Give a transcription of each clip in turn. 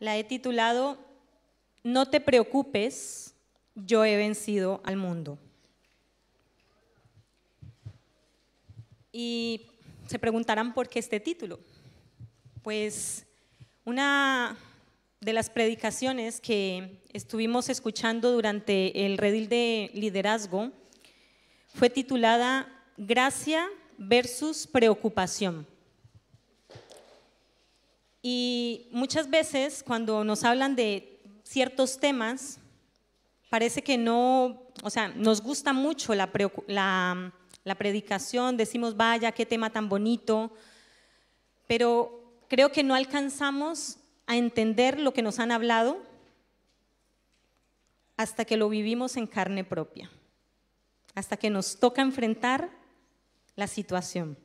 la he titulado No te preocupes, yo he vencido al mundo. Y se preguntarán por qué este título. Pues una de las predicaciones que estuvimos escuchando durante el redil de liderazgo fue titulada Gracia versus preocupación. Y muchas veces cuando nos hablan de ciertos temas, parece que no, o sea, nos gusta mucho la predicación, decimos, vaya, qué tema tan bonito, pero creo que no alcanzamos a entender lo que nos han hablado hasta que lo vivimos en carne propia, hasta que nos toca enfrentar la situación.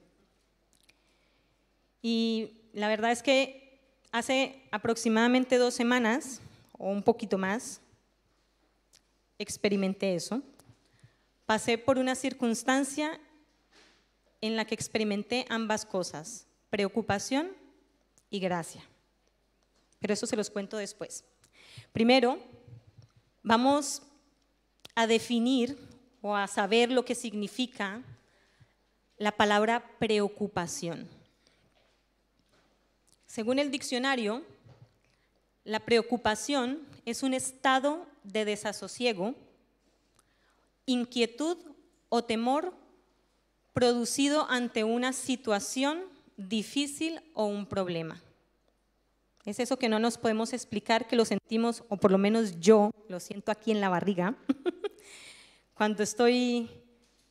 Y la verdad es que hace aproximadamente 2 semanas, o un poquito más, experimenté eso. Pasé por una circunstancia en la que experimenté ambas cosas, preocupación y gracia. Pero eso se los cuento después. Primero, vamos a definir o a saber lo que significa la palabra preocupación. Según el diccionario, la preocupación es un estado de desasosiego, inquietud o temor producido ante una situación difícil o un problema. Es eso que no nos podemos explicar, que lo sentimos, o por lo menos yo lo siento aquí en la barriga, cuando estoy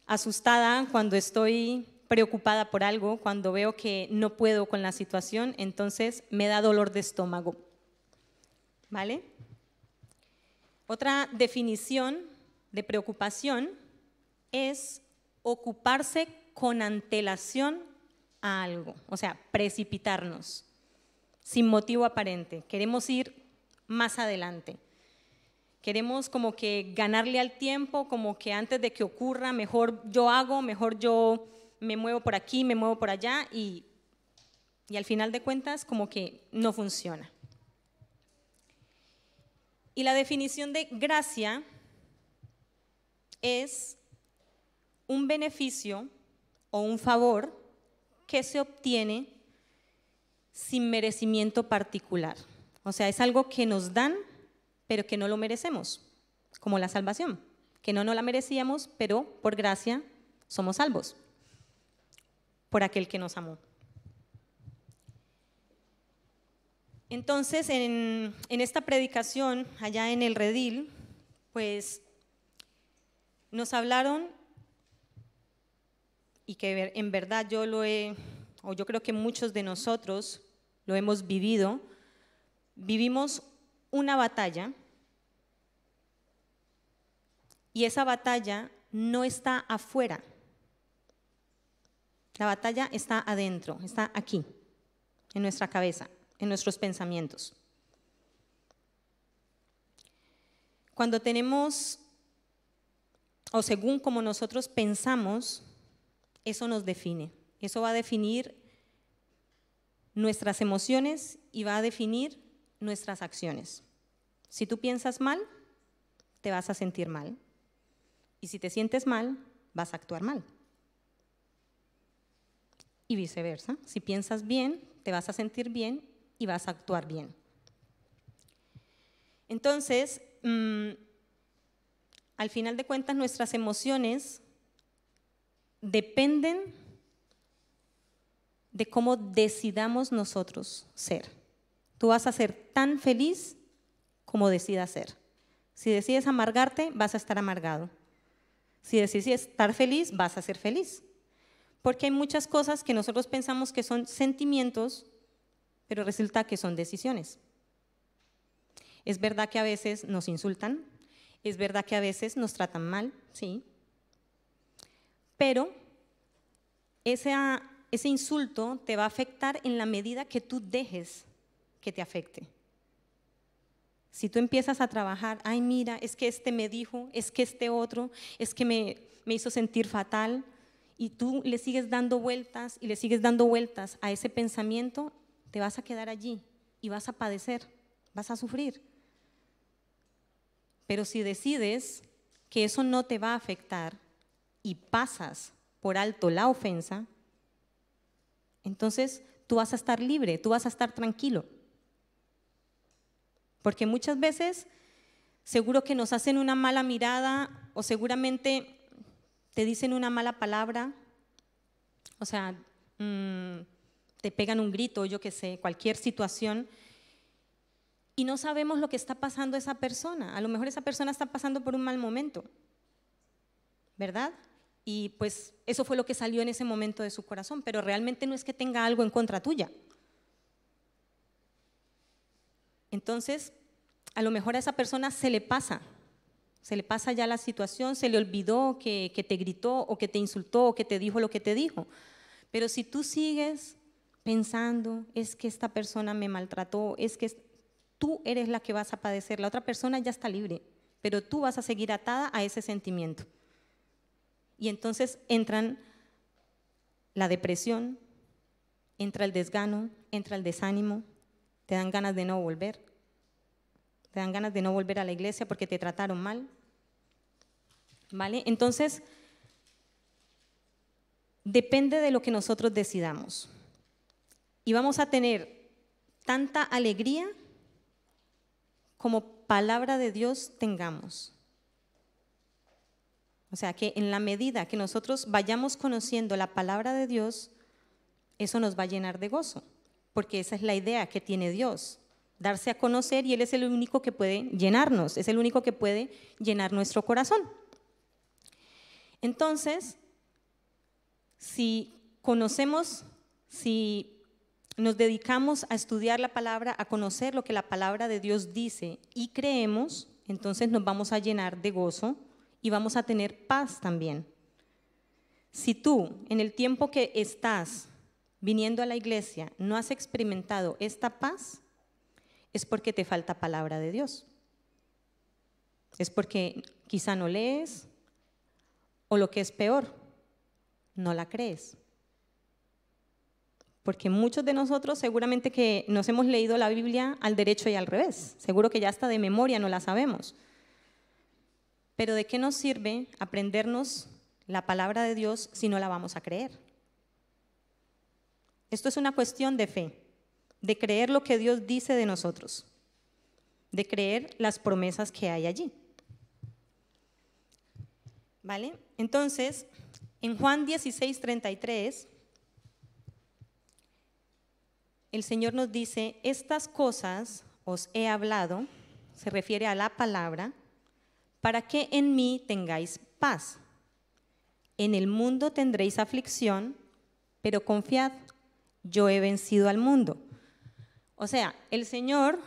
asustada, cuando estoy preocupada por algo, cuando veo que no puedo con la situación, entonces me da dolor de estómago. ¿Vale? Otra definición de preocupación es ocuparse con antelación a algo, o sea, precipitarnos, sin motivo aparente. Queremos ir más adelante. Queremos como que ganarle al tiempo, como que antes de que ocurra, mejor yo hago, mejor yo me muevo por aquí, me muevo por allá y al final de cuentas como que no funciona. Y la definición de gracia es un beneficio o un favor que se obtiene sin merecimiento particular. O sea, es algo que nos dan, pero que no lo merecemos, como la salvación, que no nos la merecíamos, pero por gracia somos salvos, por aquel que nos amó. Entonces, en esta predicación, allá en el redil, pues nos hablaron, y que en verdad yo creo que muchos de nosotros lo hemos vivido, vivimos una batalla, y esa batalla no está afuera, la batalla está adentro, está aquí, en nuestra cabeza, en nuestros pensamientos. Cuando tenemos, o según como nosotros pensamos, eso nos define. Eso va a definir nuestras emociones y va a definir nuestras acciones. Si tú piensas mal, te vas a sentir mal. Y si te sientes mal, vas a actuar mal. Y viceversa. Si piensas bien, te vas a sentir bien y vas a actuar bien. Entonces, al final de cuentas, nuestras emociones dependen de cómo decidamos nosotros ser. Tú vas a ser tan feliz como decidas ser. Si decides amargarte, vas a estar amargado. Si decides estar feliz, vas a ser feliz. Porque hay muchas cosas que nosotros pensamos que son sentimientos, pero resulta que son decisiones. Es verdad que a veces nos insultan, es verdad que a veces nos tratan mal, sí, pero ese insulto te va a afectar en la medida que tú dejes que te afecte. Si tú empiezas a trabajar, ay mira, es que este me dijo, es que este otro, es que me hizo sentir fatal, y tú le sigues dando vueltas y le sigues dando vueltas a ese pensamiento, te vas a quedar allí y vas a padecer vas a sufrir. Pero si decides que eso no te va a afectar y pasas por alto la ofensa, entonces tú vas a estar libre, tú vas a estar tranquilo. Porque muchas veces seguro que nos hacen una mala mirada o seguramente te dicen una mala palabra, o sea, te pegan un grito, yo qué sé, cualquier situación, y no sabemos lo que está pasando esa persona. A lo mejor esa persona está pasando por un mal momento, ¿verdad? Y pues eso fue lo que salió en ese momento de su corazón, pero realmente no es que tenga algo en contra tuya. Entonces, a lo mejor a esa persona se le pasa ya la situación, se le olvidó que te gritó o que te insultó o que te dijo lo que te dijo. Pero si tú sigues pensando, es que esta persona me maltrató, es que tú eres la que vas a padecer, la otra persona ya está libre, pero tú vas a seguir atada a ese sentimiento. Y entonces entran la depresión, entra el desgano, entra el desánimo, te dan ganas de no volver. Te dan ganas de no volver a la iglesia porque te trataron mal, ¿vale? Entonces, depende de lo que nosotros decidamos. Y vamos a tener tanta alegría como palabra de Dios tengamos. O sea, que en la medida que nosotros vayamos conociendo la palabra de Dios, eso nos va a llenar de gozo, porque esa es la idea que tiene Dios. Darse a conocer y Él es el único que puede llenarnos, es el único que puede llenar nuestro corazón. Entonces, si conocemos, si nos dedicamos a estudiar la palabra, a conocer lo que la palabra de Dios dice y creemos, entonces nos vamos a llenar de gozo y vamos a tener paz también. Si tú, en el tiempo que estás viniendo a la iglesia, no has experimentado esta paz, es porque te falta palabra de Dios. Es porque quizá no lees o lo que es peor, no la crees. Porque muchos de nosotros seguramente que nos hemos leído la Biblia al derecho y al revés. Seguro que ya hasta de memoria no la sabemos. Pero ¿de qué nos sirve aprendernos la palabra de Dios si no la vamos a creer? Esto es una cuestión de fe, de creer lo que Dios dice de nosotros, de creer las promesas que hay allí. ¿Vale? Entonces, en Juan 16:33, el Señor nos dice, estas cosas os he hablado, se refiere a la palabra, para que en mí tengáis paz. En el mundo tendréis aflicción, pero confiad, yo he vencido al mundo. O sea, el Señor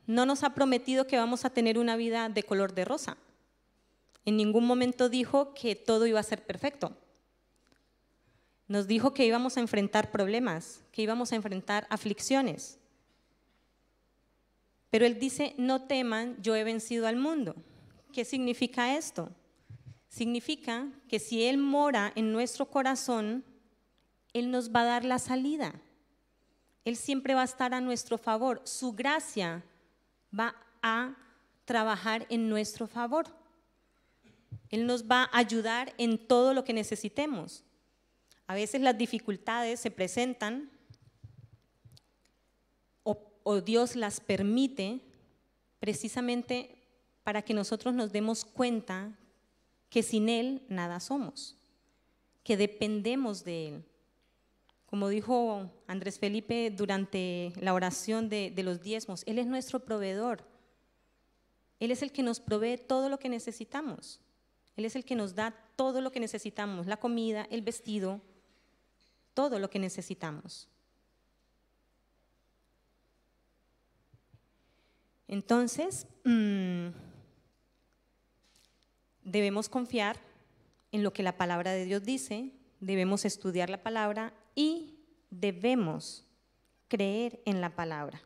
no nos ha prometido que vamos a tener una vida de color de rosa. En ningún momento dijo que todo iba a ser perfecto. Nos dijo que íbamos a enfrentar problemas, que íbamos a enfrentar aflicciones. Pero Él dice, no teman, yo he vencido al mundo. ¿Qué significa esto? Significa que si Él mora en nuestro corazón, Él nos va a dar la salida. Él siempre va a estar a nuestro favor. Su gracia va a trabajar en nuestro favor. Él nos va a ayudar en todo lo que necesitemos. A veces las dificultades se presentan o Dios las permite precisamente para que nosotros nos demos cuenta que sin Él nada somos, que dependemos de Él. Como dijo Andrés Felipe durante la oración de los diezmos, Él es nuestro proveedor. Él es el que nos provee todo lo que necesitamos. Él es el que nos da todo lo que necesitamos, la comida, el vestido, todo lo que necesitamos. Entonces, debemos confiar en lo que la palabra de Dios dice, debemos estudiar la palabra y debemos creer en la palabra.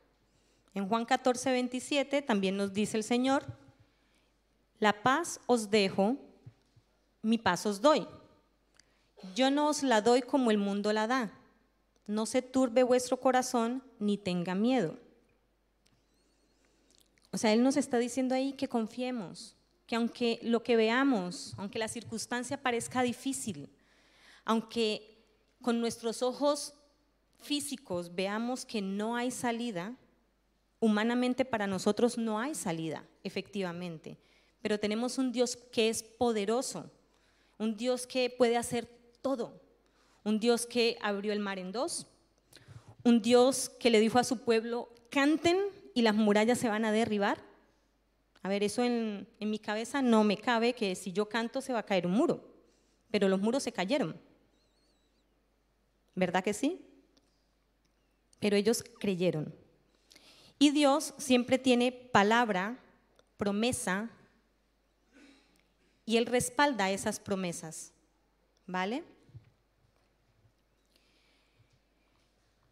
En Juan 14:27 también nos dice el Señor, la paz os dejo, mi paz os doy. Yo no os la doy como el mundo la da. No se turbe vuestro corazón ni tenga miedo. O sea, Él nos está diciendo ahí que confiemos, que aunque lo que veamos, aunque la circunstancia parezca difícil, aunque con nuestros ojos físicos veamos que no hay salida, humanamente para nosotros no hay salida, efectivamente, pero tenemos un Dios que es poderoso, un Dios que puede hacer todo, un Dios que abrió el mar en dos, un Dios que le dijo a su pueblo, canten y las murallas se van a derribar. A ver, eso en mi cabeza no me cabe, que si yo canto se va a caer un muro, pero los muros se cayeron, ¿verdad que sí? Pero ellos creyeron. Y Dios siempre tiene palabra, promesa, y Él respalda esas promesas, ¿vale?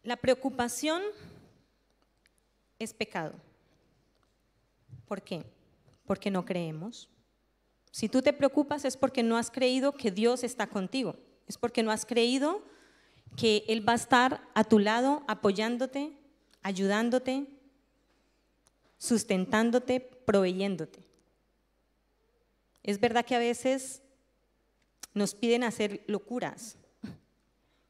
La preocupación es pecado. ¿Por qué? Porque no creemos. Si tú te preocupas es porque no has creído que Dios está contigo, es porque no has creído que Él va a estar a tu lado apoyándote, ayudándote, sustentándote, proveyéndote. Es verdad que a veces nos piden hacer locuras,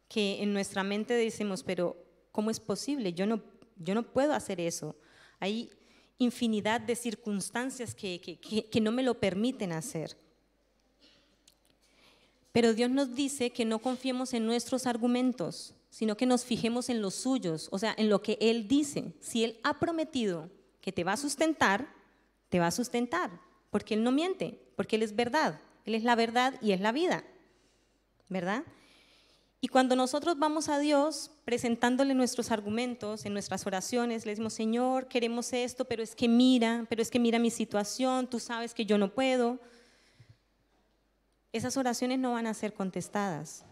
que en nuestra mente decimos, pero ¿cómo es posible? Yo no puedo hacer eso. Hay infinidad de circunstancias que no me lo permiten hacer. Pero Dios nos dice que no confiemos en nuestros argumentos, sino que nos fijemos en los suyos, o sea, en lo que Él dice. Si Él ha prometido que te va a sustentar, porque Él no miente, porque Él es verdad, Él es la verdad y es la vida, ¿verdad? Y cuando nosotros vamos a Dios presentándole nuestros argumentos en nuestras oraciones, le decimos, Señor, queremos esto, pero es que mira mi situación, tú sabes que yo no puedo. Esas oraciones no van a ser contestadas.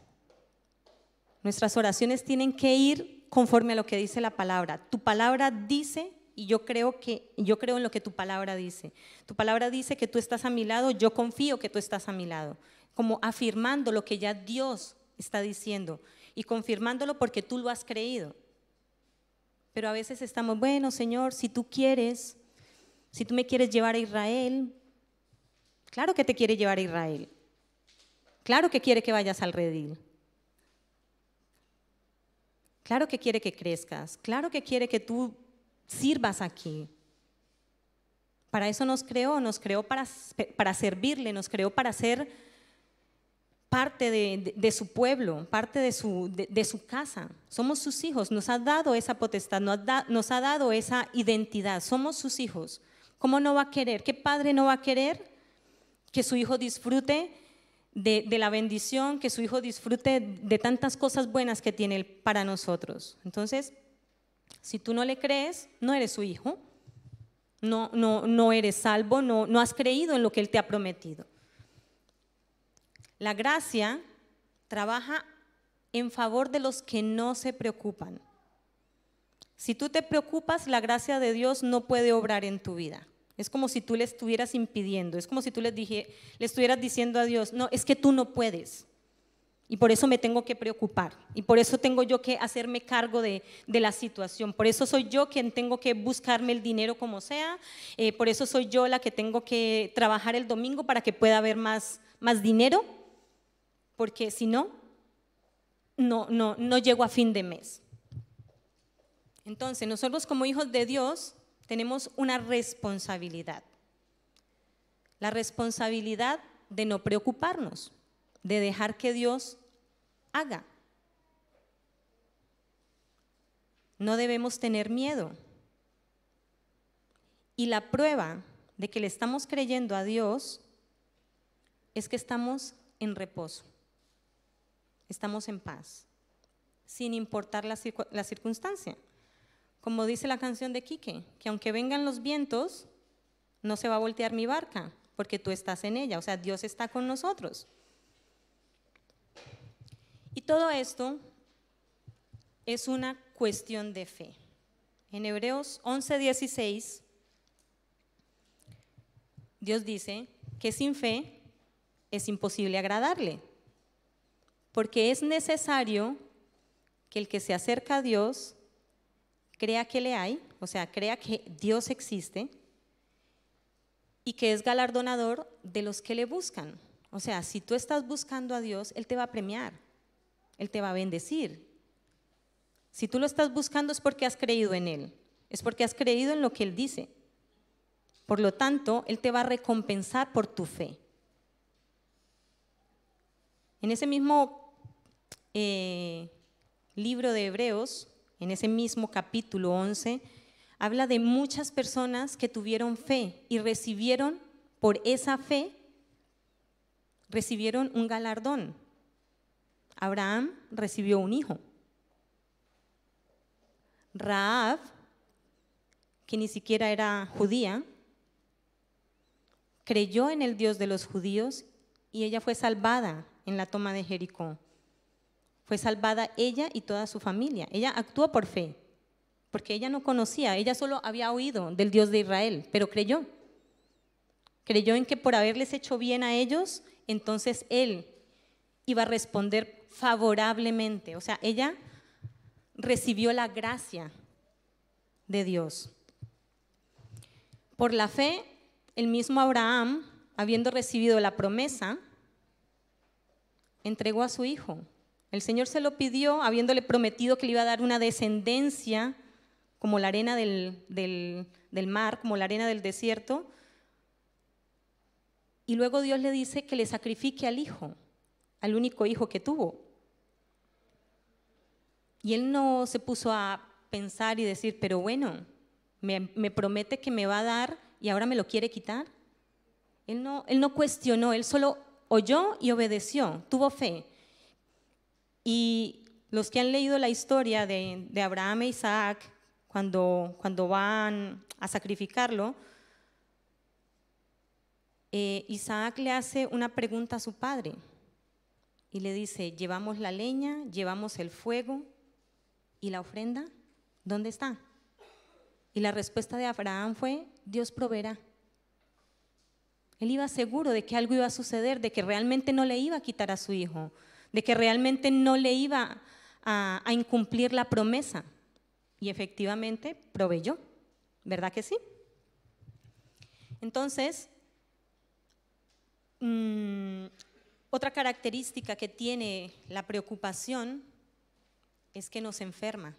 Nuestras oraciones tienen que ir conforme a lo que dice la palabra. Tu palabra dice, y yo creo en lo que tu palabra dice. Tu palabra dice que tú estás a mi lado, yo confío que tú estás a mi lado. Como afirmando lo que ya Dios está diciendo y confirmándolo porque tú lo has creído. Pero a veces estamos, bueno, Señor, si tú me quieres llevar a Israel, claro que te quiere llevar a Israel. Claro que quiere que vayas al redil. Claro que quiere que crezcas. Claro que quiere que tú sirvas aquí. Para eso nos creó para servirle, nos creó para ser parte de su pueblo, parte de su casa. Somos sus hijos, nos ha dado esa potestad, nos ha dado esa identidad. Somos sus hijos. ¿Cómo no va a querer? ¿Qué padre no va a querer que su hijo disfrute de la bendición, que su hijo disfrute de tantas cosas buenas que tiene Él para nosotros? Entonces, si tú no le crees, no eres su hijo, no eres salvo, no has creído en lo que Él te ha prometido. La gracia trabaja en favor de los que no se preocupan. Si tú te preocupas, la gracia de Dios no puede obrar en tu vida. Es como si tú le estuvieras impidiendo, es como si tú le estuvieras diciendo a Dios, no, es que tú no puedes. Y por eso me tengo que preocupar. Y por eso tengo yo que hacerme cargo de la situación. Por eso soy yo quien tengo que buscarme el dinero como sea. Por eso soy yo la que tengo que trabajar el domingo para que pueda haber más dinero. Porque si no llego a fin de mes. Entonces, nosotros como hijos de Dios tenemos una responsabilidad. La responsabilidad de no preocuparnos, de dejar que Dios haga. No debemos tener miedo. Y la prueba de que le estamos creyendo a Dios es que estamos en reposo, estamos en paz, sin importar la circunstancia. Como dice la canción de Quique, que aunque vengan los vientos, no se va a voltear mi barca, porque tú estás en ella, o sea, Dios está con nosotros. Y todo esto es una cuestión de fe. En Hebreos 11:16, Dios dice que sin fe es imposible agradarle, porque es necesario que el que se acerca a Dios crea que le hay, o sea, crea que Dios existe y que es galardonador de los que le buscan. O sea, si tú estás buscando a Dios, Él te va a premiar, Él te va a bendecir. Si tú lo estás buscando es porque has creído en Él, es porque has creído en lo que Él dice. Por lo tanto, Él te va a recompensar por tu fe. En ese mismo libro de Hebreos, en ese mismo capítulo 11, habla de muchas personas que tuvieron fe y recibieron, por esa fe, recibieron un galardón. Abraham recibió un hijo. Rahab, que ni siquiera era judía, creyó en el Dios de los judíos y ella fue salvada en la toma de Jericó. Fue salvada ella y toda su familia. Ella actuó por fe, porque ella no conocía, ella solo había oído del Dios de Israel, pero creyó. Creyó en que por haberles hecho bien a ellos, entonces Él iba a responder favorablemente. O sea, ella recibió la gracia de Dios. Por la fe, el mismo Abraham, habiendo recibido la promesa, entregó a su hijo. El Señor se lo pidió, habiéndole prometido que le iba a dar una descendencia como la arena del mar, como la arena del desierto. Y luego Dios le dice que le sacrifique al hijo, al único hijo que tuvo. Y él no se puso a pensar y decir, pero bueno, me promete que me va a dar y ahora me lo quiere quitar. Él no cuestionó, él solo oyó y obedeció, tuvo fe. Y los que han leído la historia de Abraham e Isaac, cuando van a sacrificarlo, Isaac le hace una pregunta a su padre y le dice, ¿llevamos la leña, llevamos el fuego y la ofrenda? ¿Dónde está? Y la respuesta de Abraham fue, Dios proveerá. Él iba seguro de que algo iba a suceder, de que realmente no le iba a quitar a su hijo, de que realmente no le iba a incumplir la promesa. Y efectivamente proveyó, ¿verdad que sí? Entonces, otra característica que tiene la preocupación es que nos enferma,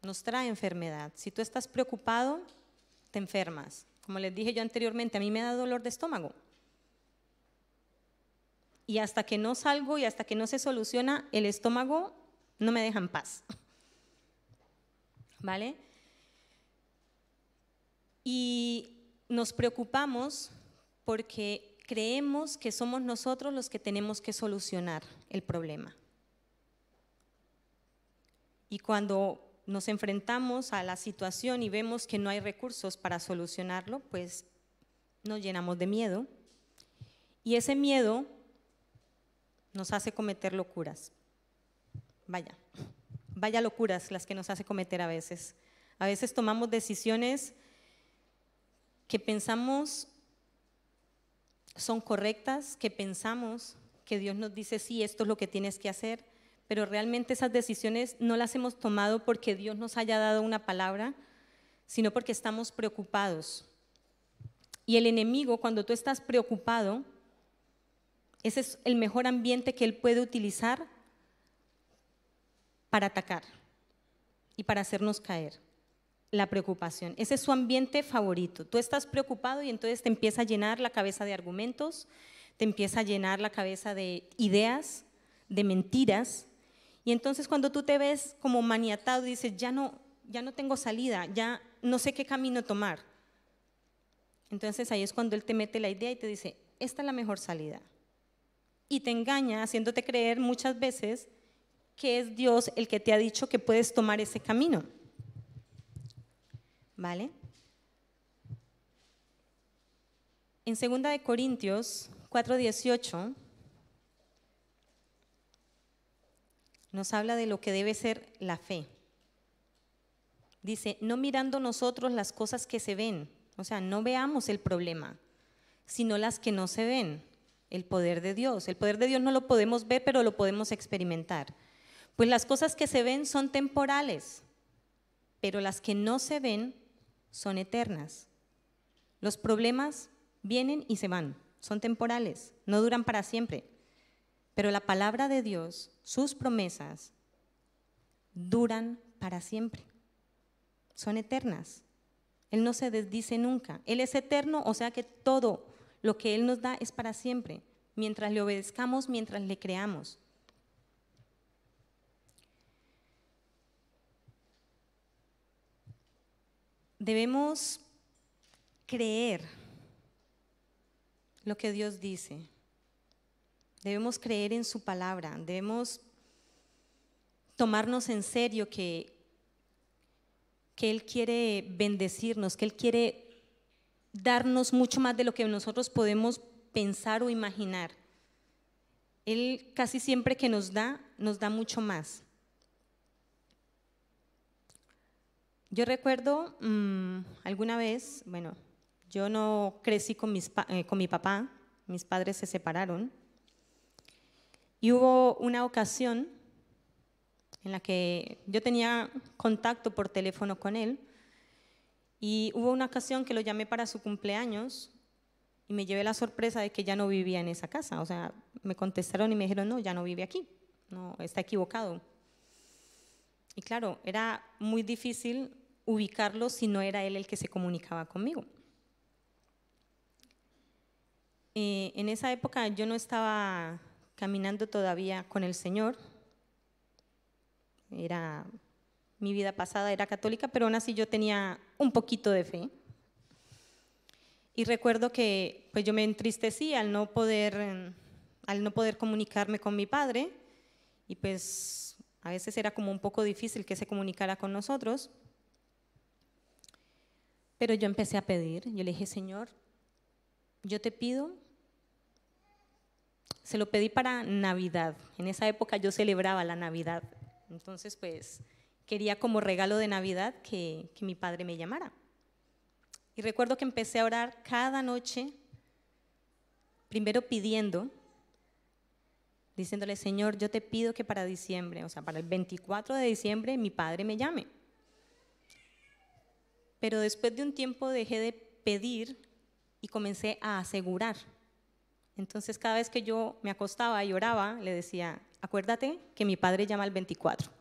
nos trae enfermedad. Si tú estás preocupado, te enfermas. Como les dije yo anteriormente, a mí me da dolor de estómago. Y hasta que no salgo y hasta que no se soluciona, el estómago no me deja en paz. ¿Vale? Y nos preocupamos porque creemos que somos nosotros los que tenemos que solucionar el problema. Y cuando nos enfrentamos a la situación y vemos que no hay recursos para solucionarlo, pues nos llenamos de miedo. Y ese miedo nos hace cometer locuras. Vaya locuras las que nos hace cometer a veces. A veces tomamos decisiones que pensamos son correctas, que pensamos que Dios nos dice, sí, esto es lo que tienes que hacer, pero realmente esas decisiones no las hemos tomado porque Dios nos haya dado una palabra, sino porque estamos preocupados. Y el enemigo, cuando tú estás preocupado, ese es el mejor ambiente que él puede utilizar para atacar y para hacernos caer. La preocupación, ese es su ambiente favorito. Tú estás preocupado y entonces te empieza a llenar la cabeza de argumentos, te empieza a llenar la cabeza de ideas, de mentiras. Y entonces cuando tú te ves como maniatado y dices, ya no tengo salida, ya no sé qué camino tomar. Entonces ahí es cuando él te mete la idea y te dice, esta es la mejor salida. Y te engaña haciéndote creer muchas veces que es Dios el que te ha dicho que puedes tomar ese camino. ¿Vale? En 2 Corintios 4:18 nos habla de lo que debe ser la fe. Dice, no mirando nosotros las cosas que se ven, o sea, no veamos el problema, sino las que no se ven, el poder de Dios. El poder de Dios no lo podemos ver, pero lo podemos experimentar. Pues las cosas que se ven son temporales, pero las que no se ven son eternas. Los problemas vienen y se van, son temporales, no duran para siempre. Pero la palabra de Dios, sus promesas, duran para siempre. Son eternas. Él no se desdice nunca. Él es eterno, o sea que todo lo que Él nos da es para siempre, mientras le obedezcamos, mientras le creamos. Debemos creer lo que Dios dice. Debemos creer en su palabra. Debemos tomarnos en serio que Él quiere bendecirnos, que Él quiere darnos mucho más de lo que nosotros podemos pensar o imaginar. Él casi siempre que nos da mucho más. Yo recuerdo alguna vez, bueno, yo no crecí con mi papá, mis padres se separaron, y hubo una ocasión en la que yo tenía contacto por teléfono con él, y hubo una ocasión que lo llamé para su cumpleaños y me llevé la sorpresa de que ya no vivía en esa casa. O sea, me contestaron y me dijeron, no, ya no vive aquí, no, está equivocado. Y claro, era muy difícil ubicarlo si no era él el que se comunicaba conmigo. En esa época yo no estaba caminando todavía con el Señor. Mi vida pasada era católica, pero aún así yo tenía un poquito de fe. Y recuerdo que pues yo me entristecí al no poder comunicarme con mi padre, y pues a veces era como un poco difícil que se comunicara con nosotros. Pero yo empecé a pedir, yo le dije, Señor, yo te pido, se lo pedí para Navidad. En esa época yo celebraba la Navidad, entonces pues quería como regalo de Navidad que mi padre me llamara. Y recuerdo que empecé a orar cada noche, primero pidiendo, diciéndole, Señor, yo te pido que para diciembre, o sea, para el 24 de diciembre, mi padre me llame. Pero después de un tiempo dejé de pedir y comencé a asegurar. Entonces cada vez que yo me acostaba y oraba, le decía, acuérdate que mi padre llama el 24.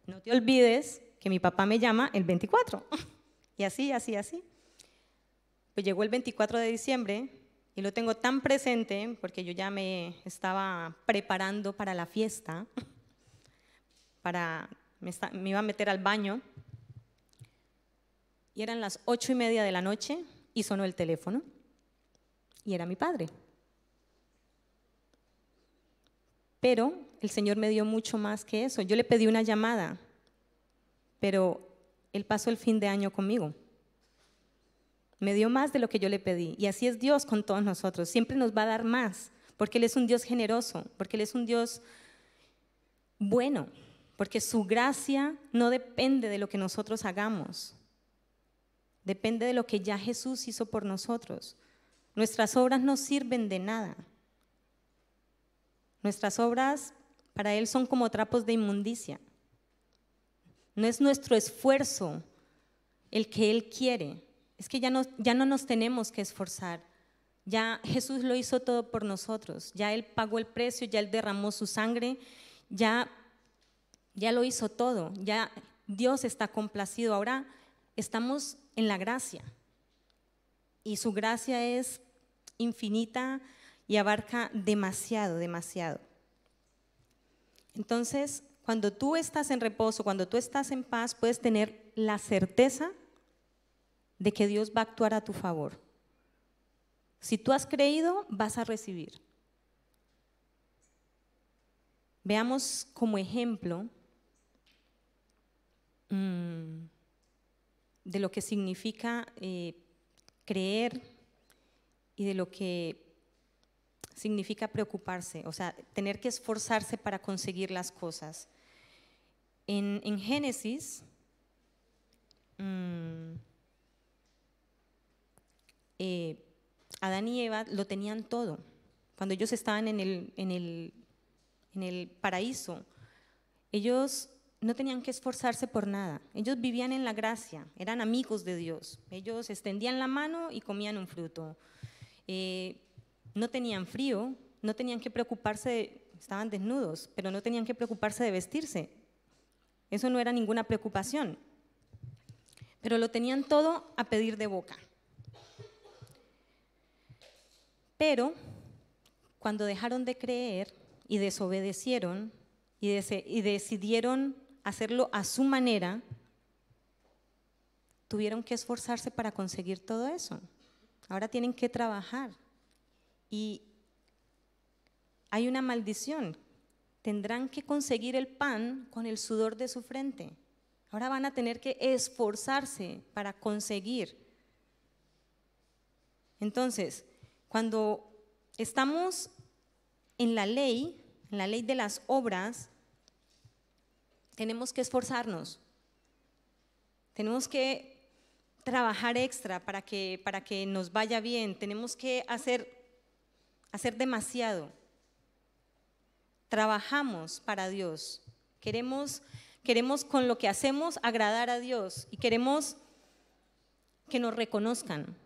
No te olvides que mi papá me llama el 24. Y así, así, así. Pues llegó el 24 de diciembre y lo tengo tan presente porque yo ya me estaba preparando para la fiesta, me iba a meter al baño, y eran las 8:30 de la noche y sonó el teléfono y era mi padre. Pero el Señor me dio mucho más que eso. Yo le pedí una llamada, pero Él pasó el fin de año conmigo. Me dio más de lo que yo le pedí. Y así es Dios con todos nosotros. Siempre nos va a dar más, porque Él es un Dios generoso, porque Él es un Dios bueno, porque su gracia no depende de lo que nosotros hagamos. Depende de lo que ya Jesús hizo por nosotros. Nuestras obras no sirven de nada. Nuestras obras para Él son como trapos de inmundicia. No es nuestro esfuerzo el que Él quiere. Es que ya no nos tenemos que esforzar. Ya Jesús lo hizo todo por nosotros. Ya Él pagó el precio, ya Él derramó su sangre, ya lo hizo todo. Ya Dios está complacido. Ahora estamos en la gracia. Y su gracia es infinita y abarca demasiado, demasiado. Entonces, cuando tú estás en reposo, cuando tú estás en paz, puedes tener la certeza de que Dios va a actuar a tu favor. Si tú has creído, vas a recibir. Veamos como ejemplo de lo que significa creer y de lo que significa preocuparse, o sea, tener que esforzarse para conseguir las cosas. En Génesis, Adán y Eva lo tenían todo. Cuando ellos estaban en el paraíso, ellos no tenían que esforzarse por nada. Ellos vivían en la gracia, eran amigos de Dios. Ellos extendían la mano y comían un fruto. No tenían frío, no tenían que preocuparse, estaban desnudos, pero no tenían que preocuparse de vestirse. Eso no era ninguna preocupación. Pero lo tenían todo a pedir de boca. Pero cuando dejaron de creer y desobedecieron y decidieron hacerlo a su manera, tuvieron que esforzarse para conseguir todo eso. Ahora tienen que trabajar. Y hay una maldición. Tendrán que conseguir el pan con el sudor de su frente. Ahora van a tener que esforzarse para conseguir. Entonces, cuando estamos en la ley de las obras, tenemos que esforzarnos. Tenemos que trabajar extra para que nos vaya bien. Tenemos que hacer demasiado. Trabajamos para Dios. Queremos con lo que hacemos agradar a Dios y queremos que nos reconozcan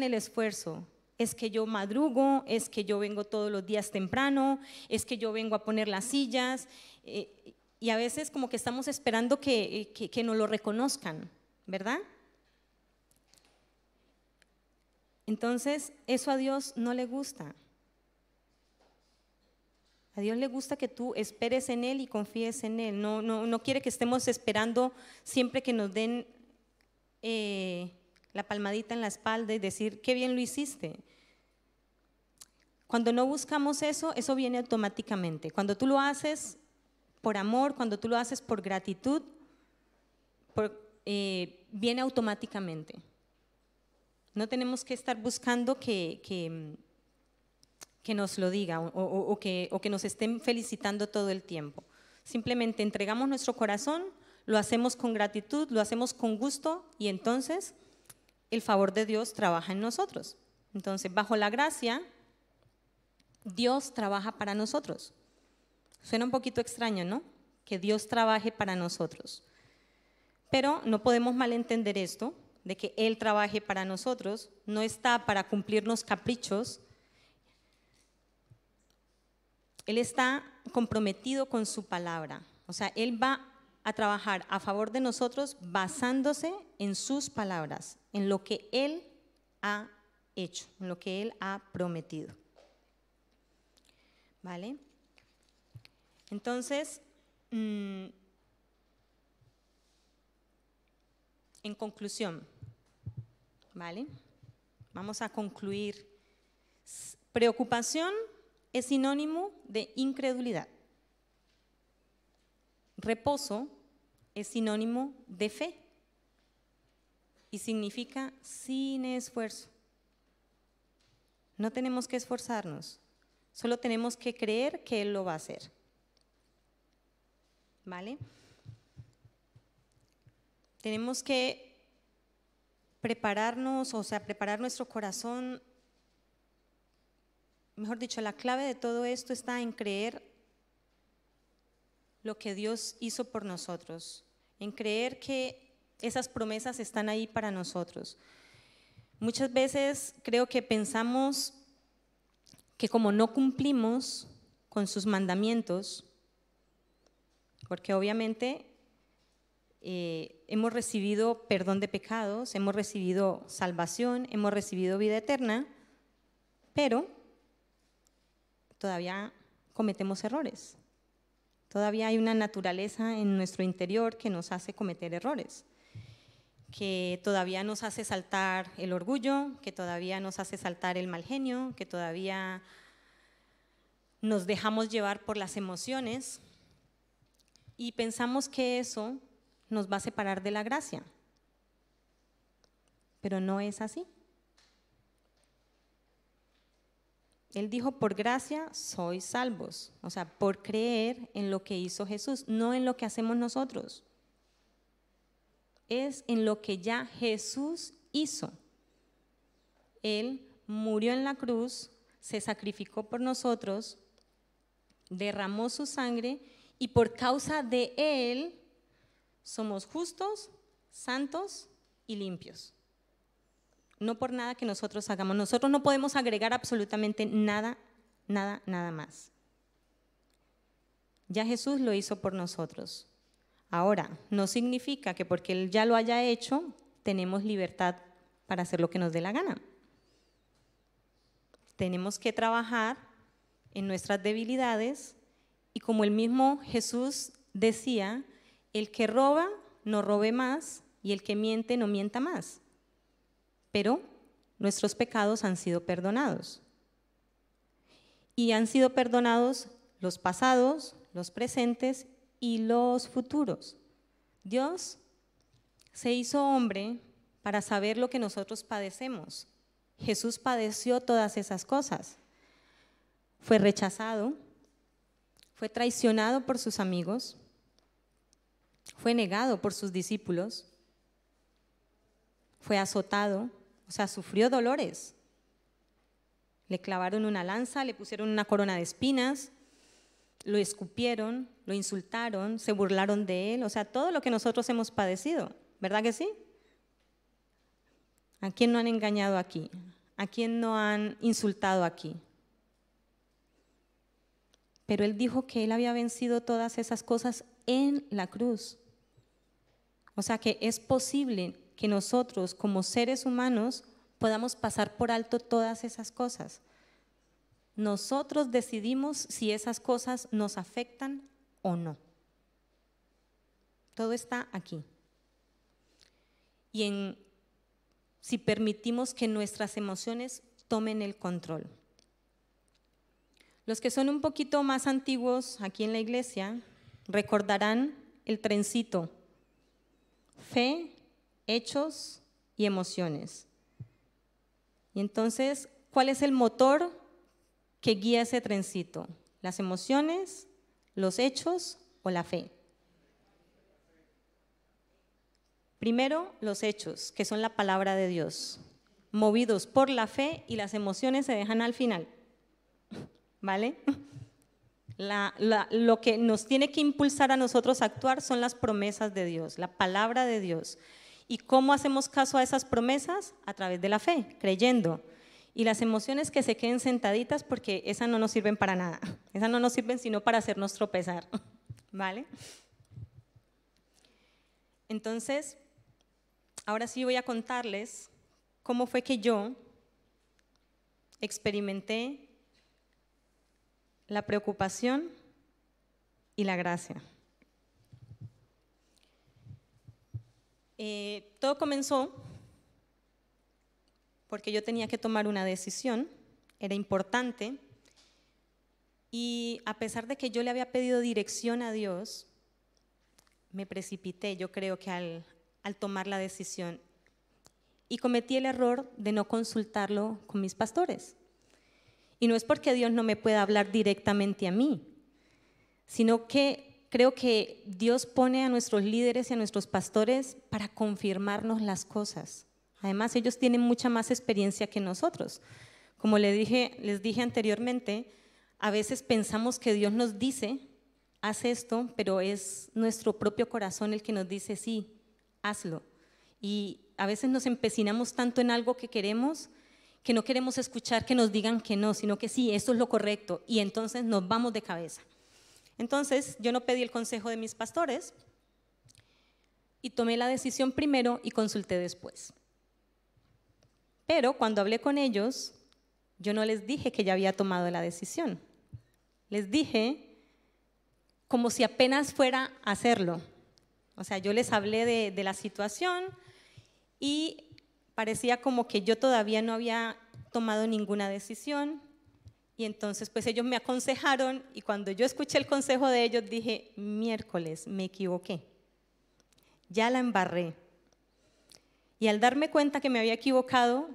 el esfuerzo. Es que yo madrugo, es que yo vengo todos los días temprano, es que yo vengo a poner las sillas, y a veces como que estamos esperando que nos lo reconozcan, ¿verdad? Entonces, eso a Dios no le gusta. A Dios le gusta que tú esperes en Él y confíes en Él. No quiere que estemos esperando siempre que nos den la palmadita en la espalda y decir, qué bien lo hiciste. Cuando no buscamos eso, eso viene automáticamente. Cuando tú lo haces por amor, cuando tú lo haces por gratitud, viene automáticamente. No tenemos que estar buscando que nos lo diga o que nos estén felicitando todo el tiempo. Simplemente entregamos nuestro corazón, lo hacemos con gratitud, lo hacemos con gusto y entonces el favor de Dios trabaja en nosotros. Entonces, bajo la gracia, Dios trabaja para nosotros. Suena un poquito extraño, ¿no? Que Dios trabaje para nosotros. Pero no podemos malentender esto, de que Él trabaje para nosotros, no está para cumplirnos caprichos. Él está comprometido con su palabra. O sea, Él va a trabajar a favor de nosotros basándose en sus palabras, en lo que Él ha hecho, en lo que Él ha prometido. ¿Vale? Entonces, en conclusión, ¿vale? Vamos a concluir. Preocupación es sinónimo de incredulidad. Reposo es sinónimo de fe y significa sin esfuerzo. No tenemos que esforzarnos, solo tenemos que creer que Él lo va a hacer. ¿Vale? Tenemos que prepararnos, o sea, preparar nuestro corazón. Mejor dicho, la clave de todo esto está en creer lo que Dios hizo por nosotros, en creer que esas promesas están ahí para nosotros. Muchas veces creo que pensamos que como no cumplimos con sus mandamientos, porque obviamente hemos recibido perdón de pecados, hemos recibido salvación, hemos recibido vida eterna, pero todavía cometemos errores. Todavía hay una naturaleza en nuestro interior que nos hace cometer errores, que todavía nos hace saltar el orgullo, que todavía nos hace saltar el mal genio, que todavía nos dejamos llevar por las emociones y pensamos que eso nos va a separar de la gracia, pero no es así. Él dijo, por gracia sois salvos, o sea, por creer en lo que hizo Jesús, no en lo que hacemos nosotros. Es en lo que ya Jesús hizo. Él murió en la cruz, se sacrificó por nosotros, derramó su sangre y por causa de Él somos justos, santos y limpios. No por nada que nosotros hagamos. Nosotros no podemos agregar absolutamente nada, nada, nada más. Ya Jesús lo hizo por nosotros. Ahora, no significa que porque Él ya lo haya hecho, tenemos libertad para hacer lo que nos dé la gana. Tenemos que trabajar en nuestras debilidades y como el mismo Jesús decía, el que roba no robe más y el que miente no mienta más. Pero nuestros pecados han sido perdonados. Y han sido perdonados los pasados, los presentes y los futuros. Dios se hizo hombre para saber lo que nosotros padecemos. Jesús padeció todas esas cosas. Fue rechazado, fue traicionado por sus amigos, fue negado por sus discípulos, fue azotado, o sea, sufrió dolores. Le clavaron una lanza, le pusieron una corona de espinas, lo escupieron, lo insultaron, se burlaron de él, o sea, todo lo que nosotros hemos padecido, ¿verdad que sí? ¿A quién no han engañado aquí? ¿A quién no han insultado aquí? Pero Él dijo que Él había vencido todas esas cosas en la cruz. O sea que es posible que nosotros como seres humanos podamos pasar por alto todas esas cosas. Nosotros decidimos si esas cosas nos afectan o no. Todo está aquí. Y si permitimos que nuestras emociones tomen el control. Los que son un poquito más antiguos aquí en la iglesia recordarán el trencito: fe, hechos y emociones. Y entonces, ¿cuál es el motor que guía ese trencito? ¿Las emociones, los hechos o la fe? Primero, los hechos, que son la palabra de Dios, movidos por la fe, y las emociones se dejan al final, ¿vale? Lo que nos tiene que impulsar a nosotros a actuar son las promesas de Dios, la palabra de Dios. ¿Y cómo hacemos caso a esas promesas? A través de la fe, creyendo. Y las emociones que se queden sentaditas, porque esas no nos sirven para nada. Esas no nos sirven sino para hacernos tropezar, ¿vale? Entonces, ahora sí voy a contarles cómo fue que yo experimenté la preocupación y la gracia. Todo comenzó porque yo tenía que tomar una decisión, era importante, y a pesar de que yo le había pedido dirección a Dios, me precipité, yo creo que al tomar la decisión, y cometí el error de no consultarlo con mis pastores. Y no es porque Dios no me pueda hablar directamente a mí, sino que creo que Dios pone a nuestros líderes y a nuestros pastores para confirmarnos las cosas. Además, ellos tienen mucha más experiencia que nosotros. Como les dije anteriormente, a veces pensamos que Dios nos dice, haz esto, pero es nuestro propio corazón el que nos dice, sí, hazlo. Y a veces nos empecinamos tanto en algo que queremos, que no queremos escuchar que nos digan que no, sino que sí, esto es lo correcto, y entonces nos vamos de cabeza. Entonces, yo no pedí el consejo de mis pastores y tomé la decisión primero y consulté después. Pero cuando hablé con ellos, yo no les dije que ya había tomado la decisión. Les dije como si apenas fuera a hacerlo. O sea, yo les hablé de la situación y parecía como que yo todavía no había tomado ninguna decisión. Y entonces pues ellos me aconsejaron, y cuando yo escuché el consejo de ellos dije, miércoles, me equivoqué, ya la embarré. Y al darme cuenta que me había equivocado,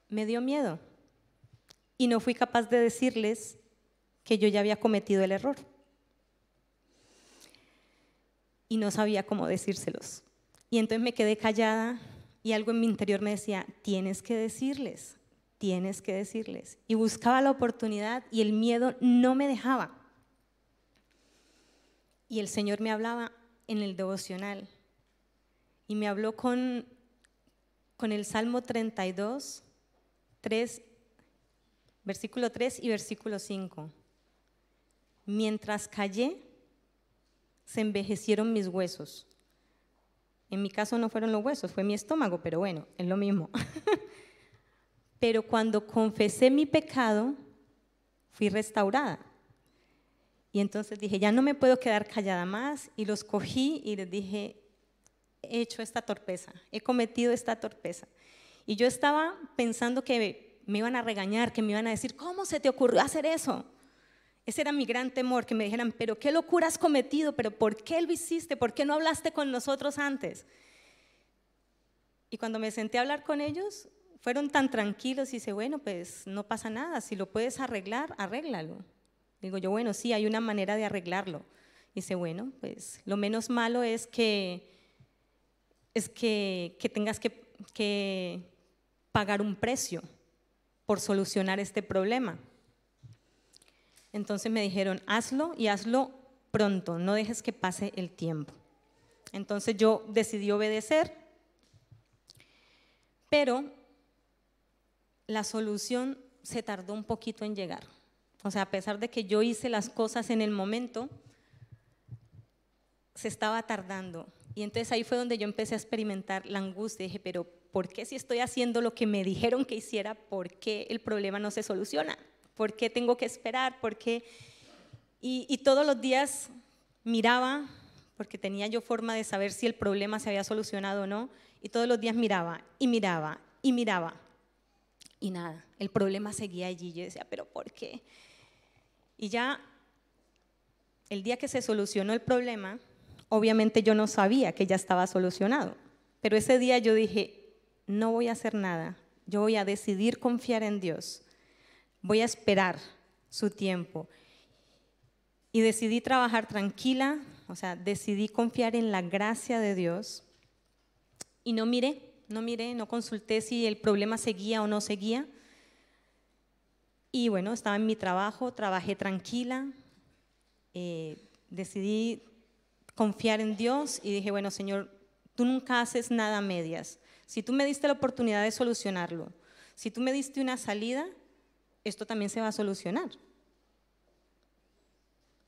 me dio miedo y no fui capaz de decirles que yo ya había cometido el error. Y no sabía cómo decírselos. Y entonces me quedé callada y algo en mi interior me decía, tienes que decirles. Y buscaba la oportunidad y el miedo no me dejaba. Y el Señor me hablaba en el devocional y me habló con el Salmo 32, 3, versículo 3 y versículo 5. Mientras callé, se envejecieron mis huesos. En mi caso no fueron los huesos, fue mi estómago, pero bueno, es lo mismo. Pero cuando confesé mi pecado, fui restaurada. Y entonces dije, ya no me puedo quedar callada más, y los cogí y les dije, he hecho esta torpeza, he cometido esta torpeza. Y yo estaba pensando que me iban a regañar, que me iban a decir, ¿cómo se te ocurrió hacer eso? Ese era mi gran temor, que me dijeran, pero qué locura has cometido, pero ¿por qué lo hiciste? ¿Por qué no hablaste con nosotros antes? Y cuando me senté a hablar con ellos, fueron tan tranquilos y dice, bueno, pues no pasa nada, si lo puedes arreglar, arréglalo. Digo yo, bueno, sí, hay una manera de arreglarlo. Dice, bueno, pues lo menos malo es que tengas que pagar un precio por solucionar este problema. Entonces me dijeron, hazlo y hazlo pronto, no dejes que pase el tiempo. Entonces yo decidí obedecer, pero la solución se tardó un poquito en llegar. O sea, a pesar de que yo hice las cosas en el momento, se estaba tardando. Y entonces ahí fue donde yo empecé a experimentar la angustia. Dije, pero ¿por qué si estoy haciendo lo que me dijeron que hiciera, por qué el problema no se soluciona? ¿Por qué tengo que esperar? ¿Por qué? Y todos los días miraba, porque tenía yo forma de saber si el problema se había solucionado o no, y todos los días miraba y miraba y miraba. Y nada, el problema seguía allí. Yo decía, ¿pero por qué? Y ya el día que se solucionó el problema, obviamente yo no sabía que ya estaba solucionado, pero ese día yo dije, no voy a hacer nada, yo voy a decidir confiar en Dios, voy a esperar su tiempo. Y decidí trabajar tranquila, o sea, decidí confiar en la gracia de Dios y no miré, no consulté si el problema seguía o no seguía. Y bueno, estaba en mi trabajo, trabajé tranquila, decidí confiar en Dios y dije, bueno, Señor, tú nunca haces nada a medias. Si tú me diste la oportunidad de solucionarlo, si tú me diste una salida, esto también se va a solucionar.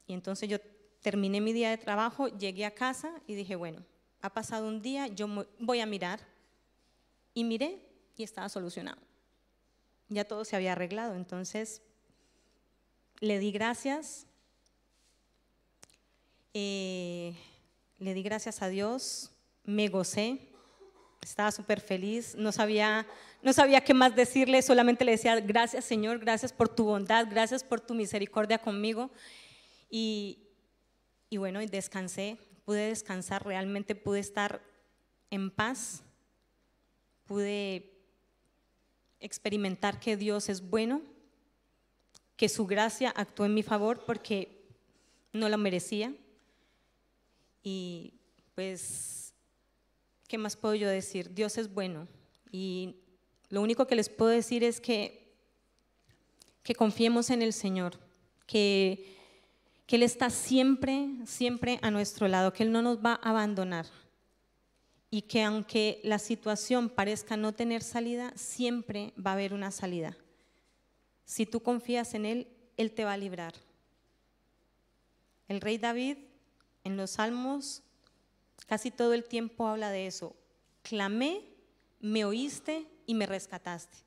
Y entonces yo terminé mi día de trabajo, llegué a casa y dije, bueno, ha pasado un día, yo voy a mirar. Y miré y estaba solucionado. Ya todo se había arreglado. Entonces le di gracias. Le di gracias a Dios, me gocé, estaba súper feliz, no sabía qué más decirle, solamente le decía gracias Señor, gracias por tu bondad, gracias por tu misericordia conmigo. Y bueno, y descansé, pude descansar, realmente pude estar en paz, pude experimentar que Dios es bueno, que su gracia actuó en mi favor porque no lo merecía. Y pues, ¿qué más puedo yo decir? Dios es bueno y lo único que les puedo decir es que confiemos en el Señor, que Él está siempre, siempre a nuestro lado, que Él no nos va a abandonar y que aunque la situación parezca no tener salida, siempre va a haber una salida. Si tú confías en Él, Él te va a librar. El rey David en los Salmos casi todo el tiempo habla de eso. Clamé, me oíste y me rescataste.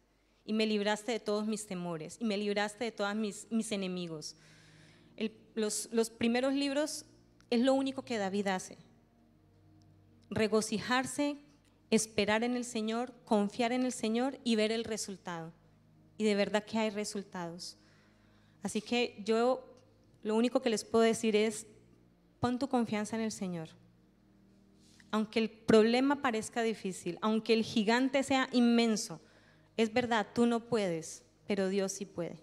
Y me libraste de todos mis temores. Y me libraste de todos mis enemigos. Los primeros libros es lo único que David hace. Regocijarse, esperar en el Señor, confiar en el Señor y ver el resultado. Y de verdad que hay resultados. Así que yo lo único que les puedo decir es, pon tu confianza en el Señor. Aunque el problema parezca difícil, aunque el gigante sea inmenso, es verdad, tú no puedes, pero Dios sí puede.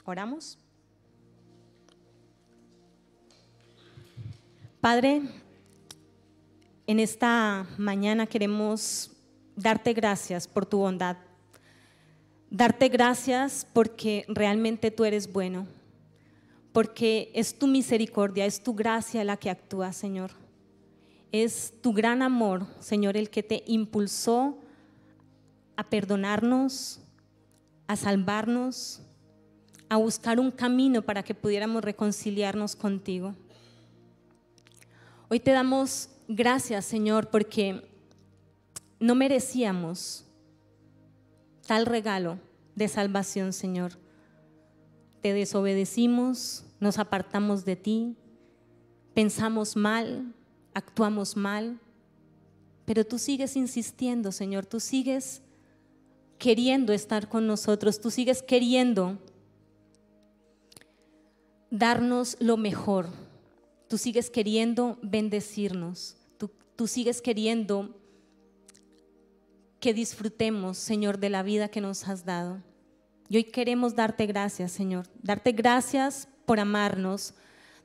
¿Oramos? Padre, en esta mañana queremos darte gracias por tu bondad, darte gracias porque realmente tú eres bueno, porque es tu misericordia, es tu gracia la que actúa, Señor. Es tu gran amor, Señor, el que te impulsó a perdonarnos, a salvarnos, a buscar un camino para que pudiéramos reconciliarnos contigo. Hoy te damos gracias, Señor, porque no merecíamos tal regalo de salvación, Señor. Te desobedecimos, nos apartamos de ti, pensamos mal, actuamos mal, pero tú sigues insistiendo, Señor, tú sigues queriendo estar con nosotros, tú sigues queriendo darnos lo mejor, tú sigues queriendo bendecirnos, tú sigues queriendo que disfrutemos, Señor, de la vida que nos has dado. Y hoy queremos darte gracias, Señor, darte gracias por amarnos,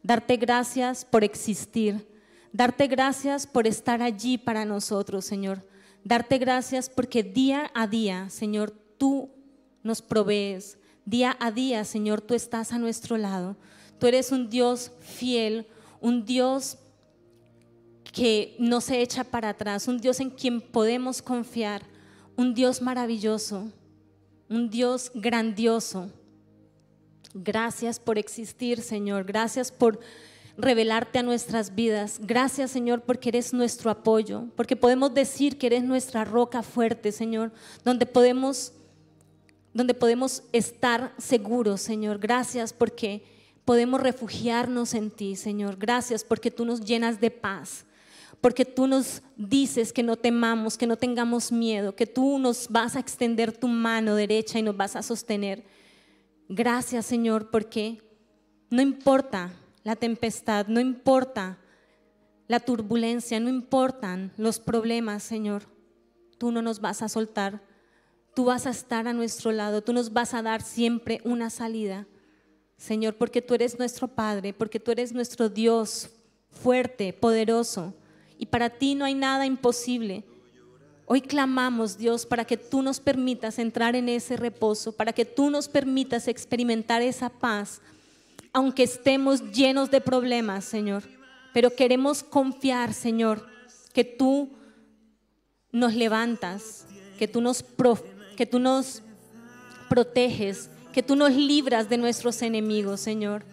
darte gracias por existir, darte gracias por estar allí para nosotros, Señor, darte gracias porque día a día, Señor, tú nos provees, día a día, Señor, tú estás a nuestro lado, tú eres un Dios fiel, un Dios que no se echa para atrás, un Dios en quien podemos confiar, un Dios maravilloso, un Dios grandioso. Gracias por existir, Señor. Gracias por revelarte a nuestras vidas. Gracias, Señor, porque eres nuestro apoyo, porque podemos decir que eres nuestra roca fuerte, Señor, donde podemos estar seguros, Señor. Gracias porque podemos refugiarnos en ti, Señor. Gracias porque tú nos llenas de paz, porque tú nos dices que no temamos, que no tengamos miedo, que tú nos vas a extender tu mano derecha y nos vas a sostener. Gracias, Señor, porque no importa la tempestad, no importa la turbulencia, no importan los problemas, Señor, tú no nos vas a soltar, tú vas a estar a nuestro lado, tú nos vas a dar siempre una salida, Señor, porque tú eres nuestro Padre, porque tú eres nuestro Dios fuerte, poderoso, y para ti no hay nada imposible. Hoy clamamos, Dios, para que tú nos permitas entrar en ese reposo, para que tú nos permitas experimentar esa paz, aunque estemos llenos de problemas, Señor. Pero queremos confiar, Señor, que tú nos levantas, que tú nos proteges, que tú nos libras de nuestros enemigos, Señor.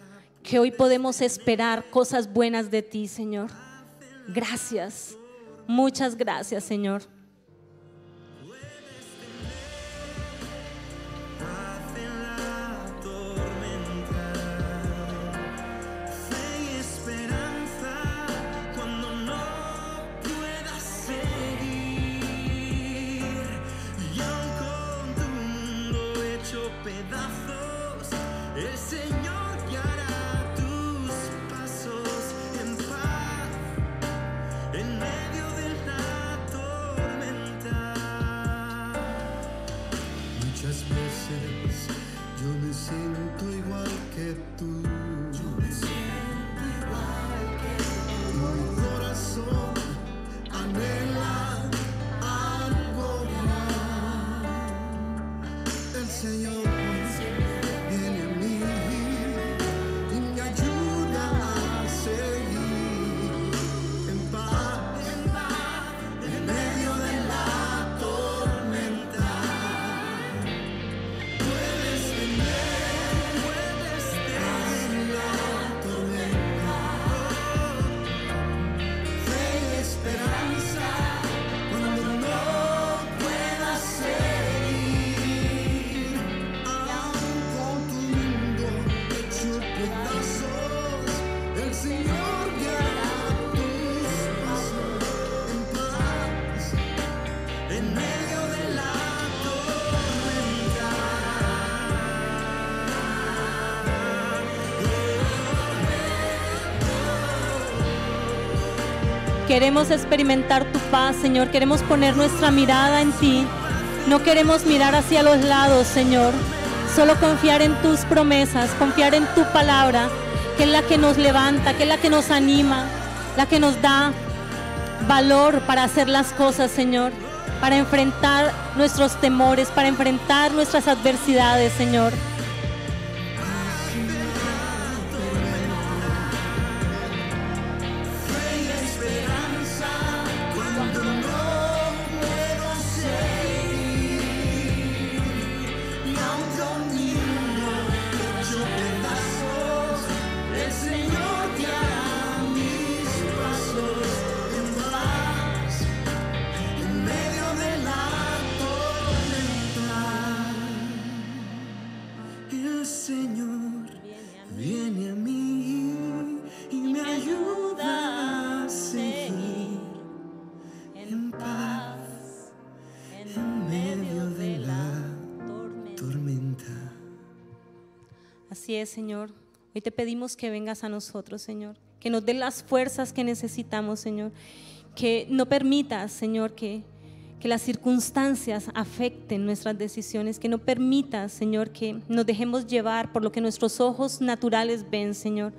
Que hoy podemos esperar cosas buenas de ti, Señor. Gracias, muchas gracias, Señor. Queremos experimentar tu paz, Señor. Queremos poner nuestra mirada en ti. No queremos mirar hacia los lados, Señor. Solo confiar en tus promesas, confiar en tu palabra, que es la que nos levanta, que es la que nos anima, la que nos da valor para hacer las cosas, Señor, para enfrentar nuestros temores, para enfrentar nuestras adversidades, Señor. así es, Señor. Hoy te pedimos que vengas a nosotros, Señor, que nos des las fuerzas que necesitamos, Señor, que no permitas, Señor, que las circunstancias afecten nuestras decisiones, que no permitas, Señor, que nos dejemos llevar por lo que nuestros ojos naturales ven, Señor.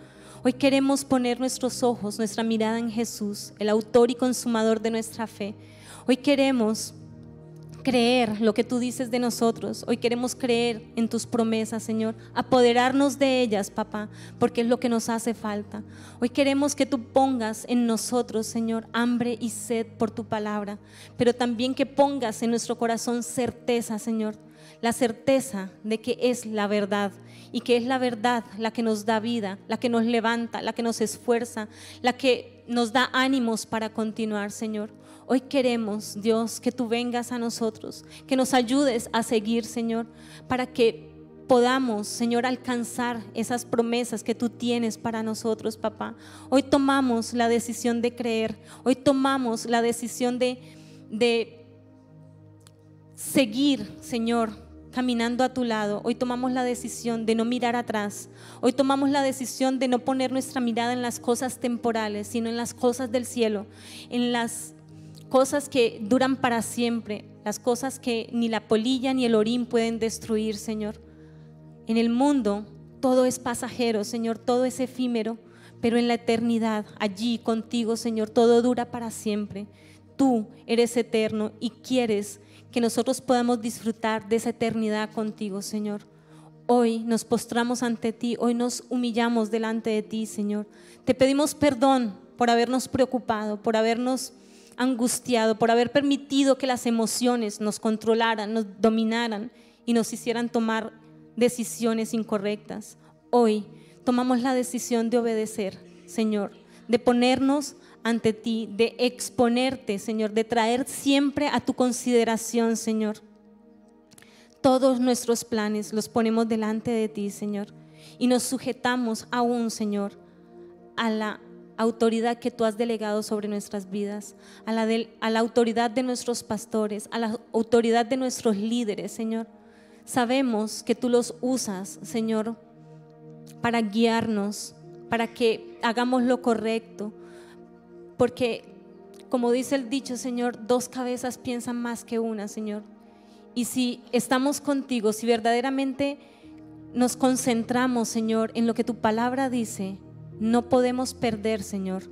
Hoy queremos poner nuestros ojos, nuestra mirada en Jesús, el autor y consumador de nuestra fe. Hoy queremos creer lo que tú dices de nosotros. Hoy queremos creer en tus promesas, Señor, apoderarnos de ellas, papá, porque es lo que nos hace falta. Hoy queremos que tú pongas en nosotros, Señor, hambre y sed por tu palabra, pero también que pongas en nuestro corazón certeza, Señor, la certeza de que es la verdad, y que es la verdad la que nos da vida, la que nos levanta, la que nos esfuerza, la que nos da ánimos para continuar, Señor. Hoy queremos, Dios, que tú vengas a nosotros, que nos ayudes a seguir, Señor, para que podamos, Señor, alcanzar esas promesas que tú tienes para nosotros, papá. Hoy tomamos la decisión de creer, hoy tomamos la decisión de seguir, Señor, caminando a tu lado. Hoy tomamos la decisión de no mirar atrás. Hoy tomamos la decisión de no poner nuestra mirada en las cosas temporales, sino en las cosas del cielo, en las cosas que duran para siempre, las cosas que ni la polilla ni el orín pueden destruir, Señor. En el mundo todo es pasajero, Señor, todo es efímero, pero en la eternidad, allí contigo, Señor, todo dura para siempre. Tú eres eterno y quieres que nosotros podamos disfrutar de esa eternidad contigo, Señor. Hoy nos postramos ante ti, hoy nos humillamos delante de ti, Señor. Te pedimos perdón por habernos preocupado, por habernos angustiado, por haber permitido que las emociones nos controlaran, nos dominaran y nos hicieran tomar decisiones incorrectas. Hoy tomamos la decisión de obedecer, Señor, de ponernos ante ti, de exponerte, Señor, de traer siempre a tu consideración, Señor. Todos nuestros planes los ponemos delante de ti, Señor, y nos sujetamos aún, Señor, a la autoridad que tú has delegado sobre nuestras vidas, a la autoridad de nuestros pastores, a la autoridad de nuestros líderes, Señor. Sabemos que tú los usas, Señor, para guiarnos, para que hagamos lo correcto, porque como dice el dicho, Señor, 2 cabezas piensan más que una, Señor. Y si estamos contigo, si verdaderamente nos concentramos, Señor, en lo que tu palabra dice, no podemos perder, Señor.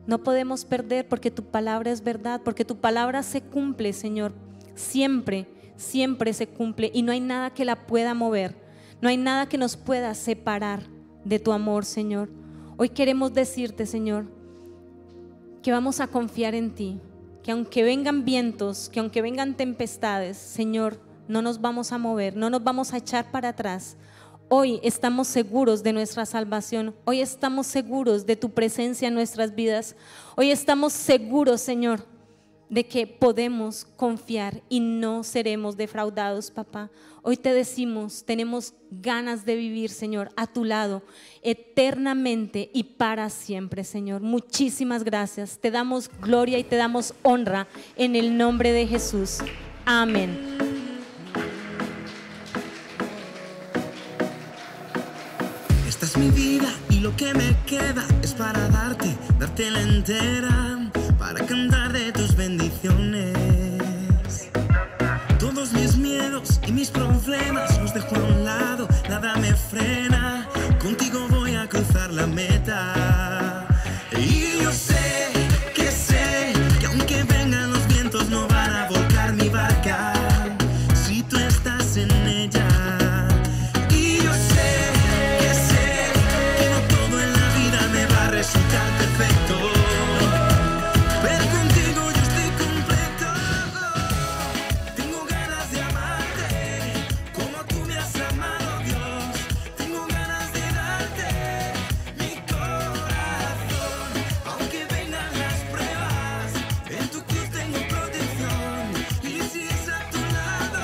No podemos perder porque tu palabra es verdad, porque tu palabra se cumple, Señor. Siempre, siempre se cumple y no hay nada que la pueda mover. No hay nada que nos pueda separar de tu amor, Señor. Hoy queremos decirte, Señor, que vamos a confiar en ti, que aunque vengan vientos, que aunque vengan tempestades, Señor, no nos vamos a mover, no nos vamos a echar para atrás. Hoy estamos seguros de nuestra salvación, hoy estamos seguros de tu presencia en nuestras vidas, hoy estamos seguros, Señor, de que podemos confiar y no seremos defraudados, papá. Hoy te decimos, tenemos ganas de vivir, Señor, a tu lado, eternamente y para siempre, Señor. Muchísimas gracias, te damos gloria y te damos honra en el nombre de Jesús. Amén. Esta es mi vida y lo que me queda es para darte la entera, para cantar de tus bendiciones. Todos mis miedos y mis problemas los dejo a un lado, nada me frena, contigo voy a cruzar la meta. Y yo sé que aunque vengan los vientos no van a volcar mi barca, si tú estás en ella. Resultar perfecto, pero contigo yo estoy completo. Tengo ganas de amarte como tú me has amado, Dios. Tengo ganas de darte mi corazón. Aunque vengan las pruebas, en tu cruz tengo protección. Y si es a tu lado,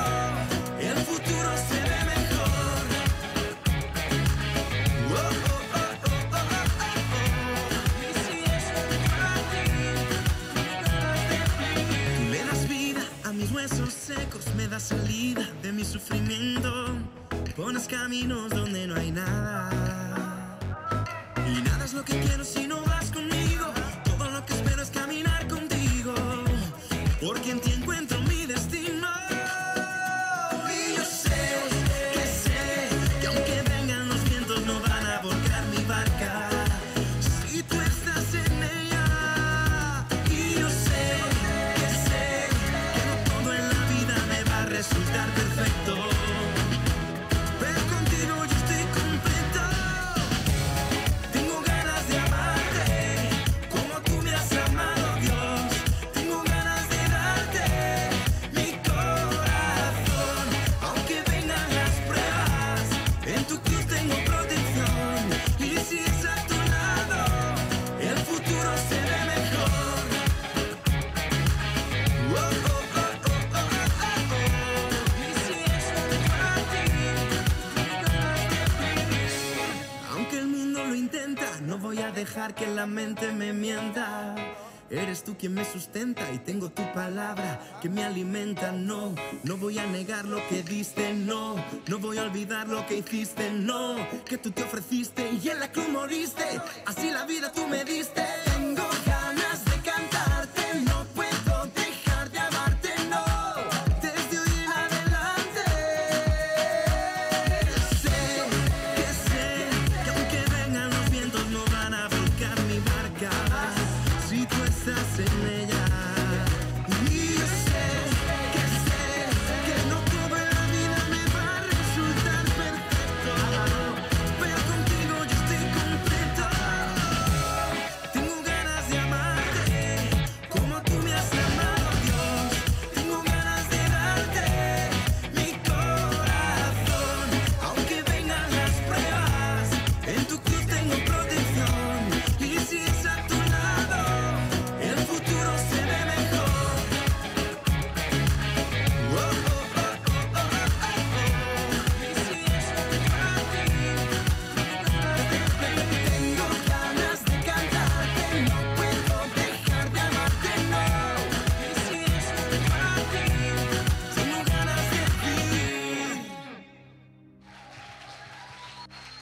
el futuro se ve mejor. Mis huesos secos me da salida de mi sufrimiento. Pones caminos donde no hay nada. Y nada es lo que quiero si no vas conmigo. Todo lo que espero es caminar contigo. Porque en ti encuentro mi destino. Y yo sé que aunque vengan los vientos no van a volcar mi barca. Si tú estás en ella. Y yo sé que no todo en la vida me va a resultar perfecto. Pero contigo yo estoy completo. Tengo ganas de amarte como tú me has amado, Dios. Tengo ganas de darte mi corazón. Aunque vengan las pruebas, en tu cruz tengo protección. Y si es a tu lado, el futuro se ve mejor. Oh, oh, oh, oh, oh, oh, oh. Y si es junto a ti, aunque el mundo lo intenta, no voy a dejar que la mente me mienta. Eres tú quien me sustenta y tengo tu palabra que me alimenta. No, no voy a negar lo que diste, no, no voy a olvidar lo que hiciste, no, que tú te ofreciste y en la cruz moriste, así la vida tú me diste. Tengo ganas de cantarte, no puedo dejar de amarte, no, desde hoy en adelante. Sé que aunque vengan los vientos no van a volcar mi barca. Si tú estás en ella. Y yo sé que no todo en la vida me va a resultar perfecto. Pero contigo yo estoy completo. Tengo ganas de amarte como tú me has amado, Dios. Tengo ganas de darte mi corazón. Aunque vengan las pruebas, en tu cruz tengo protección. Y si es a tu lado, el futuro se ve mejor. Oh, oh, oh, oh, oh, oh, oh. Y si es junto a ti, tengo ganas de cantarte, no puedo dejar de amarte, no. Y si es junto a ti, tengo ganas de ti.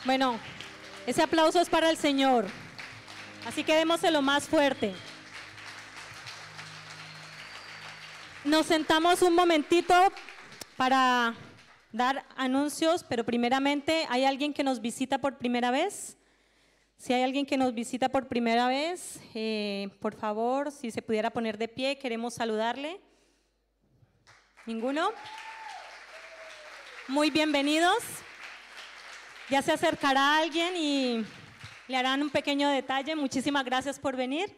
Bueno, ese aplauso es para el Señor. Así que démoselo más fuerte. Nos sentamos un momentito para dar anuncios, pero primeramente, ¿hay alguien que nos visita por primera vez? Si hay alguien que nos visita por primera vez, por favor, si se pudiera poner de pie, queremos saludarle. ¿Ninguno? Muy bienvenidos. Ya se acercará alguien y le harán un pequeño detalle. Muchísimas gracias por venir.